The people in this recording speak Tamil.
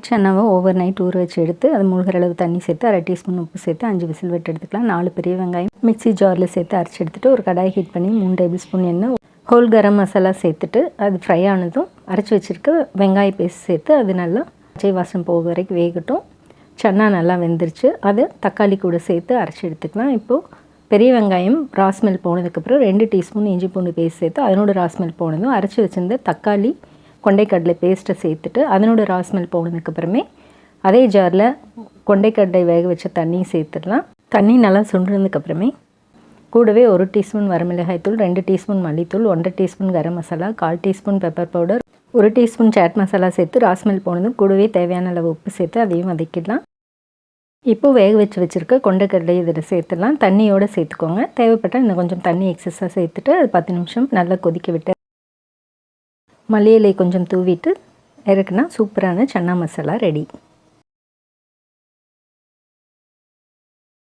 சன்னாவை ஓவர் நைட் ஊற வச்சு எடுத்து அது மூழ்கிற அளவு தண்ணி சேர்த்து 1/2 டீஸ்பூன் உப்பு சேர்த்து 5 விசில் விட்டு எடுத்துக்கலாம். 4 பெரிய வெங்காயம் மிக்ஸி ஜாரில் சேர்த்து அரைச்சி எடுத்துகிட்டு ஒரு கடாய் ஹீட் பண்ணி 3 டேபிள் ஸ்பூன் எண்ணெய் ஹோல் கரம் மசாலா சேர்த்துட்டு அது ஃப்ரை ஆனதும் அரைச்சி வச்சுருக்க வெங்காய பேஸ்ட் சேர்த்து அது நல்லா பச்சை வாசம் போக வரைக்கும் வேகட்டும். சன்னா நல்லா வெந்துருச்சு. அதை தக்காளி கூட சேர்த்து அரைச்சி எடுத்துக்கலாம். இப்போது பெரிய வெங்காயம் ராஸ்மெல் போனதுக்கப்புறம் 2 டீஸ்பூன் இஞ்சி பூண்டு பேஸ்ட் சேர்த்து அதனோட ராஸ்மெல் போனதும் அரைச்சி வச்சுருந்த தக்காளி கொண்டைக்கடலை பேஸ்ட்டை சேர்த்துட்டு அதனோட ராஸ்மெல் போனதுக்கப்புறமே அதே ஜாரில் கொண்டைக்கடலை வேக வச்ச தண்ணி சேர்த்துடலாம். தண்ணி நல்லா சுண்டுனதுக்கப்புறமே கூடவே 1 டீஸ்பூன் வரமிளகாய் தூள், 2 டீஸ்பூன் மல்லித்தூள், 1/2 teaspoon garam masala, 1/4 teaspoon pepper powder, 1 teaspoon chaat masala சேர்த்து ராஸ்மெல் போனதும் கூடவே தேவையான அளவு உப்பு சேர்த்து அதையும் வதக்கிடலாம். இப்போது வேக வச்சுருக்க கொண்டைக்கடலை இதில் சேர்த்துடலாம். தண்ணியோடு சேர்த்துக்கோங்க. தேவைப்பட்டால் இன்னும் கொஞ்சம் தண்ணி எக்ஸஸாக சேர்த்துட்டு அது 10 நிமிஷம் நல்லா கொதிக்க விட்டு மல்லி இலை கொஞ்சம் தூவிட்டு இறக்குனா சூப்பரான சன்னா மசாலா ரெடி.